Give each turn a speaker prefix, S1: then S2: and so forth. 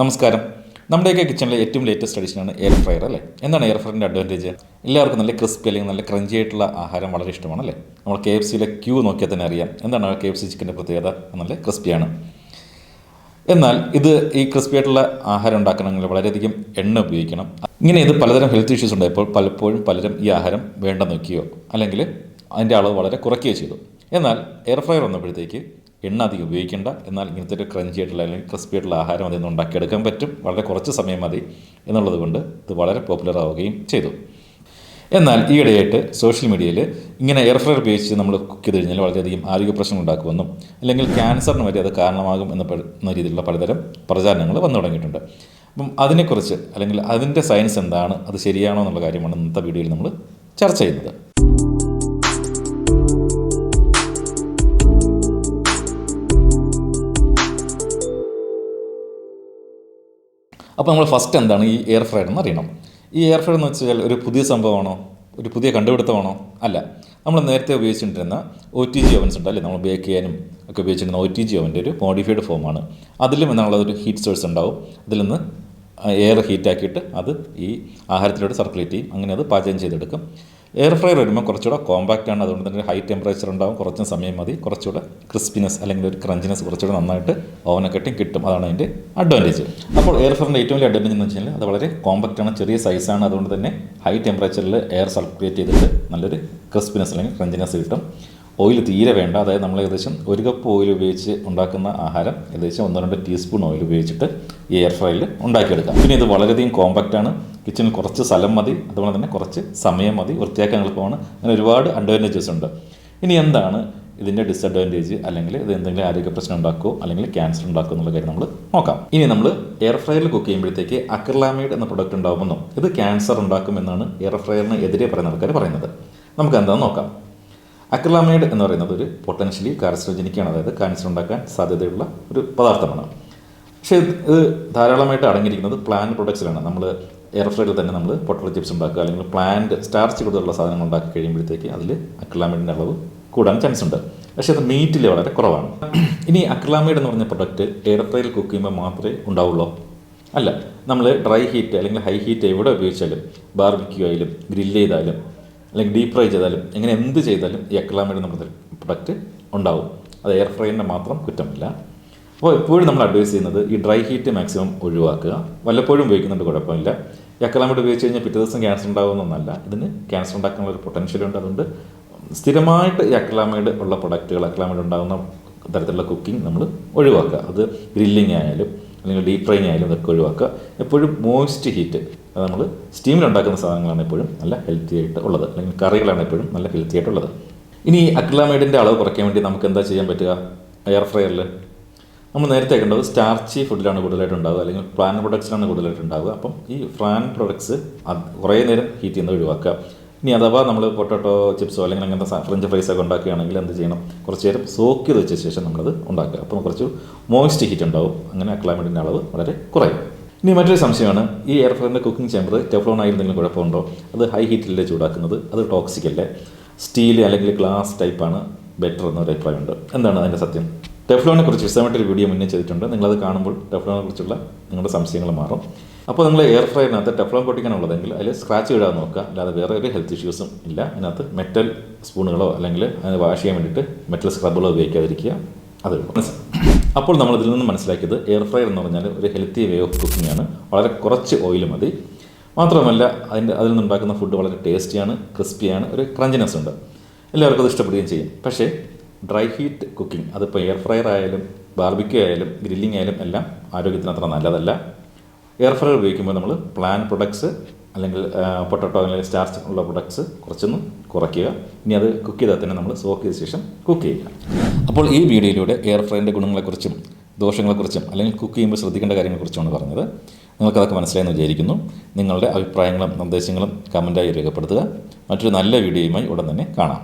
S1: നമസ്കാരം. നമ്മുടെയൊക്കെ കിച്ചണിലെ ഏറ്റവും ലേറ്റസ്റ്റ് അഡീഷനാണ് എയർ ഫ്രയർ അല്ലേ. എന്താണ് എയർ ഫ്രയറിൻ്റെ അഡ്വാൻറ്റേജ്? എല്ലാവർക്കും നല്ല ക്രിസ്പി അല്ലെങ്കിൽ നല്ല ക്രഞ്ചി ആയിട്ടുള്ള ആഹാരം വളരെ ഇഷ്ടമാണല്ലേ. നമ്മൾ KFCയിലെ ക്യൂ നോക്കിയാൽ തന്നെ അറിയാം എന്താണ് KFC ചിക്കൻ്റെ പ്രത്യേകത. നല്ല ക്രിസ്പിയാണ്. എന്നാൽ ഈ ക്രിസ്പി ആയിട്ടുള്ള ആഹാരം ഉണ്ടാക്കണമെങ്കിൽ വളരെയധികം എണ്ണ ഉപയോഗിക്കണം. ഇങ്ങനെ ഇത് പലതരം ഹെൽത്ത് ഇഷ്യൂസ് ഉണ്ടായപ്പോൾ പലപ്പോഴും പലരും ഈ ആഹാരം വേണ്ടെന്ന് വയ്ക്കുകയോ അല്ലെങ്കിൽ അതിൻ്റെ അളവ് വളരെ കുറയ്ക്കുകയോ ചെയ്തു. എന്നാൽ എയർ ഫ്രയർ വന്നപ്പോഴത്തേക്ക് എണ്ണ അധികം ഉപയോഗിക്കേണ്ട, എന്നാൽ ഇങ്ങനത്തെ ഒരു ക്രഞ്ചി ആയിട്ടുള്ള അല്ലെങ്കിൽ ക്രിസ്പി ആയിട്ടുള്ള ആഹാരം അതിൽ നിന്ന് ഉണ്ടാക്കിയെടുക്കാൻ പറ്റും. വളരെ കുറച്ച് സമയം മതി എന്നുള്ളത് കൊണ്ട് ഇത് വളരെ പോപ്പുലർ ആവുകയും ചെയ്തു. എന്നാൽ ഈയിടെയായിട്ട് സോഷ്യൽ മീഡിയയിൽ ഇങ്ങനെ എയർ ഫ്രയർ ഉപയോഗിച്ച് നമ്മൾ കുക്ക് ചെയ്ത് കഴിഞ്ഞാൽ വളരെയധികം ആരോഗ്യ പ്രശ്നങ്ങൾ ഉണ്ടാക്കുമെന്നും അല്ലെങ്കിൽ ക്യാൻസറിന് വരെ അത് കാരണമാകും എന്ന രീതിയിലുള്ള പലതരം പ്രചാരണങ്ങൾ വന്നു തുടങ്ങിയിട്ടുണ്ട്. അപ്പം അതിനെക്കുറിച്ച് അല്ലെങ്കിൽ അതിൻ്റെ സയൻസ് എന്താണ്, അത് ശരിയാണോ എന്നുള്ള കാര്യമാണ് ഇന്നത്തെ വീഡിയോയിൽ നമ്മൾ ചർച്ച ചെയ്യുന്നത്. അപ്പോൾ നമ്മൾ ഫസ്റ്റ് എന്താണ് ഈ എയർ ഫ്രയർ എന്ന് അറിയണം. ഈ എയർ ഫ്രയർ എന്ന് വെച്ചാൽ ഒരു പുതിയ സംഭവമാണോ, ഒരു പുതിയ കണ്ടുപിടുത്തമാണോ? അല്ല. നമ്മൾ നേരത്തെ ഉപയോഗിച്ചിട്ടിരുന്ന OTG ovens ഉണ്ട് അല്ലേ, നമ്മൾ ബേക്ക് ചെയ്യാനും ഒക്കെ ഉപയോഗിച്ചിരുന്ന OTG ovൻ്റെ ഒരു മോഡിഫൈഡ് ഫോമാണ്. അതിലും എന്നുള്ളതൊരു ഹീറ്റ് സോഴ്സ് ഉണ്ടാവും. അതിൽ നിന്ന് എയർ ഹീറ്റാക്കിയിട്ട് അത് ഈ ആഹാരത്തിലൂടെ സർക്കുലേറ്റ് ചെയ്യും. അങ്ങനെ അത് പാചകം ചെയ്തെടുക്കും. എയർ ഫ്രയർ വരുമ്പോൾ കുറച്ചുകൂടെ കോമ്പാക്റ്റ് ആണ്. അതുകൊണ്ട് തന്നെ ഹൈ ടെമ്പറേച്ചർ ഉണ്ടാവും, കുറച്ച് സമയം മതി, കുറച്ചുകൂടെ ക്രിസ്പിനെസ് അല്ലെങ്കിൽ ഒരു ക്രഞ്ചിനെസ് കുറച്ചുകൂടെ നന്നായിട്ട് ഓവനൊക്കെ കിട്ടും. അതാണ് അതിൻ്റെ അഡ്വാൻറ്റേജ്. അപ്പോൾ എയർ ഫ്രയറിൻ്റെ ഏറ്റവും വലിയ അഡ്വാൻറ്റേജ് എന്ന് വെച്ച് കഴിഞ്ഞാൽ അത് വളരെ കോമ്പാക്റ്റ് ആണ്, ചെറിയ സൈസാണ്. അതുകൊണ്ട് തന്നെ ഹൈ ടെമ്പറേച്ചറിൽ എയർ സർക്കുലേറ്റ് ചെയ്തിട്ട് നല്ലൊരു ക്രിസ്പിനെസ് അല്ലെങ്കിൽ ക്രഞ്ചിനെസ് കിട്ടും. ഓയിൽ തീരെ വേണ്ട. അതായത് നമ്മൾ ഏകദേശം 1 കപ്പ് ഓയിൽ ഉപയോഗിച്ച് ഉണ്ടാക്കുന്ന ആഹാരം ഏകദേശം 1-2 ടീസ്പൂൺ ഓയിൽ ഉപയോഗിച്ചിട്ട് ഈ എയർ ഫ്രയറിൽ ഉണ്ടാക്കിയെടുക്കാം. പിന്നെ ഇത് വളരെയധികം കോമ്പാക്റ്റാണ്. കിച്ചണിൽ കുറച്ച് സ്ഥലം മതി, അതുപോലെ തന്നെ കുറച്ച് സമയം മതി, വൃത്തിയാക്കാൻ എളുപ്പമാണ്. അങ്ങനെ ഒരുപാട് അഡ്വാൻറ്റേജസ് ഉണ്ട്. ഇനി എന്താണ് ഇതിൻ്റെ ഡിസഡ്വാൻറ്റേജ്, അല്ലെങ്കിൽ ഇത് എന്തെങ്കിലും ആരോഗ്യ പ്രശ്നം ഉണ്ടാക്കുമോ അല്ലെങ്കിൽ ക്യാൻസർ ഉണ്ടാക്കുമോ എന്നുള്ള കാര്യം നമ്മൾ നോക്കാം. ഇനി നമ്മൾ എയർ ഫ്രയറിൽ കുക്ക് ചെയ്യുമ്പോഴത്തേക്ക് അക്രിലാമൈഡ് എന്ന പ്രൊഡക്റ്റ് ഉണ്ടാകുമെന്നും ഇത് ക്യാൻസർ ഉണ്ടാക്കുമെന്നാണ് എയർ ഫ്രയറിന് എതിരെ പറയുന്ന ആൾക്കാർ പറയുന്നത്. നമുക്ക് എന്താണെന്ന് നോക്കാം. അക്രിലാമൈഡ് എന്ന് പറയുന്നത് ഒരു പൊട്ടൻഷ്യലി കാർസിനോജനിക്കാണ്, അതായത് ക്യാൻസർ ഉണ്ടാക്കാൻ സാധ്യതയുള്ള ഒരു പദാർത്ഥമാണ്. പക്ഷേ ഇത് ധാരാളമായിട്ട് അടങ്ങിയിരിക്കുന്നത് പ്ലാന്റ് പ്രൊഡക്ട്സിലാണ്. നമ്മൾ എയർ ഫ്രയറിൽ തന്നെ നമ്മൾ പൊട്ടറ്റോ ചിപ്സ് ഉണ്ടാക്കുക അല്ലെങ്കിൽ പ്ലാന്റ് സ്റ്റാർച്ച് കൂടുതലുള്ള സാധനങ്ങൾ ഉണ്ടാക്കി കഴിയുമ്പോഴത്തേക്ക് അതിൽ അക്രിലാമൈഡിൻ്റെ അളവ് കൂടാൻ ചാൻസ് ഉണ്ട്. പക്ഷേ അത് മീറ്റിൽ വളരെ കുറവാണ്. ഇനി അക്രിലാമൈഡ് എന്ന് പറഞ്ഞ പ്രൊഡക്റ്റ് എയർ ഫ്രയറിൽ കുക്ക് ചെയ്യുമ്പോൾ മാത്രമേ ഉണ്ടാവുള്ളൂ? അല്ല. നമ്മൾ ഡ്രൈ ഹീറ്റ് അല്ലെങ്കിൽ ഹൈ ഹീറ്റ് എവിടെ ഉപയോഗിച്ചാലും, ബാർബിക്യൂ ആയാലും ഗ്രില്ല് ചെയ്താലും അല്ലെങ്കിൽ ഡീപ് ഫ്രൈ ചെയ്താലും, എങ്ങനെ എന്ത് ചെയ്താലും ഈ അക്രിലാമൈഡ് എന്ന് പറഞ്ഞ പ്രൊഡക്റ്റ് ഉണ്ടാവും. അത് എയർ ഫ്രയറിൻ്റെ മാത്രം കുറ്റമില്ല. അപ്പോൾ എപ്പോഴും നമ്മൾ അഡ്വൈസ് ചെയ്യുന്നത് ഈ ഡ്രൈ ഹീറ്റ് മാക്സിമം ഒഴിവാക്കുക. വല്ലപ്പോഴും ഉപയോഗിക്കുന്നുണ്ട്, കുഴപ്പമില്ല. ഈ അക്രിലാമൈഡ് ഉപയോഗിച്ച് കഴിഞ്ഞാൽ പിറ്റേ ദിവസം ക്യാൻസർ ഉണ്ടാകുമെന്നൊന്നല്ല. ഇതിന് ക്യാൻസർ ഉണ്ടാക്കാനുള്ള ഒരു പൊട്ടൻഷ്യലുണ്ട്. അതുകൊണ്ട് സ്ഥിരമായിട്ട് ഈ അക്രിലാമൈഡ് ഉള്ള പ്രൊഡക്റ്റുകൾ, അക്രിലാമൈഡ് ഉണ്ടാകുന്ന തരത്തിലുള്ള കുക്കിംഗ് നമ്മൾ ഒഴിവാക്കുക. അത് ഗ്രില്ലിങ് ആയാലും അല്ലെങ്കിൽ ഡീപ് ഫ്രൈങ് ആയാലും അതൊക്കെ ഒഴിവാക്കുക. എപ്പോഴും മോയിസ്റ്റ് ഹീറ്റ്, അത് നമ്മൾ സ്റ്റീമിലുണ്ടാക്കുന്ന സാധനങ്ങളാണ് എപ്പോഴും നല്ല ഹെൽത്തി ആയിട്ട് ഉള്ളത്, അല്ലെങ്കിൽ കറികളാണ് എപ്പോഴും നല്ല ഹെൽത്തി ആയിട്ടുള്ളത്. ഇനി അക്രിലാമൈഡിൻ്റെ അളവ് കുറയ്ക്കാൻ വേണ്ടി നമുക്ക് എന്താ ചെയ്യാൻ പറ്റുക? എയർ ഫ്രയറിൽ നമ്മൾ നേരത്തെ കണ്ടത് സ്റ്റാർച്ചി ഫുഡിലാണ് കൂടുതലായിട്ട് ഉണ്ടാവുക, അല്ലെങ്കിൽ പ്ലാൻ പ്രൊഡക്ട്സിലാണ് കൂടുതലായിട്ട് ഉണ്ടാവുക. അപ്പം ഈ പ്ലാൻ പ്രൊഡക്ട്സ് കുറേ നേരം ഹീറ്റ് ചെയ്യുന്നത് ഒഴിവാക്കുക. ഇനി അഥവാ നമ്മൾ പൊട്ടറ്റോ ചിപ്സോ അല്ലെങ്കിൽ അങ്ങനത്തെ ഫ്രഞ്ച് ഫ്രൈസൊക്കെ ഉണ്ടാക്കുകയാണെങ്കിൽ എന്ത് ചെയ്യണം? കുറച്ച് നേരം സോക്ക് ചെയ്ത് വെച്ച ശേഷം നമ്മളത് ഉണ്ടാക്കുക. അപ്പം കുറച്ച് മോയിസ്റ്റ് ഹീറ്റ് ഉണ്ടാവും. അങ്ങനെ അക്രിലാമൈഡിൻ്റെ അളവ് വളരെ കുറയും. ഇനി മറ്റൊരു സംശയമാണ്, ഈ എയർ ഫ്രയറിൻ്റെ കുക്കിംഗ് ചേമ്പർ ടെഫ്ലോൺ ആയി എന്തെങ്കിലും കുഴപ്പമുണ്ടോ? അത് ഹൈ ഹീറ്റിലല്ലേ ചൂടാക്കുന്നത്, അത് ടോക്സിക് അല്ലേ? സ്റ്റീൽ അല്ലെങ്കിൽ ഗ്ലാസ് ടൈപ്പാണ് ബെറ്റർ എന്നൊരു അഭിപ്രായമുണ്ട്. എന്താണ് അതിൻ്റെ സത്യം? ടെഫ്ലോണിനെ കുറിച്ച് വിശദമായിട്ടൊരു വീഡിയോ മുന്നേ ചെയ്തിട്ടുണ്ട്. നിങ്ങളത് കാണുമ്പോൾ ടെഫ്ലോണിനെ കുറിച്ചുള്ള നിങ്ങളുടെ സംശയങ്ങൾ മാറും. അപ്പോൾ നിങ്ങൾ എയർ ഫ്രയറിനകത്ത് ടെഫ്ലോൺ പൊട്ടിക്കാനുള്ളതെങ്കിൽ അതിൽ സ്ക്രാച്ച് ഇടാൻ നോക്കുക. അല്ലാതെ വേറെ ഒരു ഹെൽത്ത് ഇഷ്യൂസും ഇല്ല. അതിനകത്ത് മെറ്റൽ സ്പൂണുകളോ അല്ലെങ്കിൽ അത് വാഷ് ചെയ്യാൻ വേണ്ടിയിട്ട് മെറ്റൽ സ്ക്രബുകളോ ഉപയോഗിക്കാതിരിക്കുക. അത് അപ്പോൾ നമ്മൾ ഇതിൽ നിന്ന് മനസ്സിലാക്കിയത് എയർ ഫ്രയർ എന്ന് പറഞ്ഞാൽ ഒരു ഹെൽത്തി വേ ഓഫ് കുക്കിംഗ് ആണ്. വളരെ കുറച്ച് ഓയിൽ മതി. മാത്രമല്ല അതിൽ നിന്നുണ്ടാക്കുന്ന ഫുഡ് വളരെ ടേസ്റ്റിയാണ്, ക്രിസ്പിയാണ്, ഒരു ക്രഞ്ചിനെസ് ഉണ്ട്. എല്ലാവർക്കും അത് ഇഷ്ടപ്പെടുകയും ചെയ്യും. പക്ഷേ ഡ്രൈ ഹീറ്റ് കുക്കിംഗ്, അതിപ്പോൾ എയർ ഫ്രയർ ആയാലും ബാർബിക്യൂ ആയാലും ഗ്രില്ലിംഗ് ആയാലും എല്ലാം ആരോഗ്യത്തിന് അത്ര നല്ലതല്ല. എയർ ഫ്രയർ ഉപയോഗിക്കുമ്പോൾ നമ്മൾ പ്ലാൻ പ്രൊഡക്ട്സ് അല്ലെങ്കിൽ പൊട്ടറ്റോ അല്ലെങ്കിൽ സ്റ്റാർച്ച് ഉള്ള പ്രൊഡക്ട്സ് കുറച്ചൊന്ന് കുറയ്ക്കുക. ഇനി അത് കുക്ക് ചെയ്താൽ തന്നെ നമ്മൾ സോക്ക് ചെയ്ത ശേഷം കുക്ക് ചെയ്യുക. അപ്പോൾ ഈ വീഡിയോയിലൂടെ എയർ ഫ്രയറിൻ്റെ ഗുണങ്ങളെക്കുറിച്ചും ദോഷങ്ങളെക്കുറിച്ചും അല്ലെങ്കിൽ കുക്ക് ചെയ്യുമ്പോൾ ശ്രദ്ധിക്കേണ്ട കാര്യങ്ങളെക്കുറിച്ചുമാണ് പറഞ്ഞത്. നിങ്ങൾക്കതൊക്കെ മനസ്സിലായെന്ന് വിചാരിക്കുന്നു. നിങ്ങളുടെ അഭിപ്രായങ്ങളും നിർദ്ദേശങ്ങളും കമൻറ്റായി രേഖപ്പെടുത്തുക. മറ്റൊരു നല്ല വീഡിയോയുമായി ഉടൻ തന്നെ കാണാം.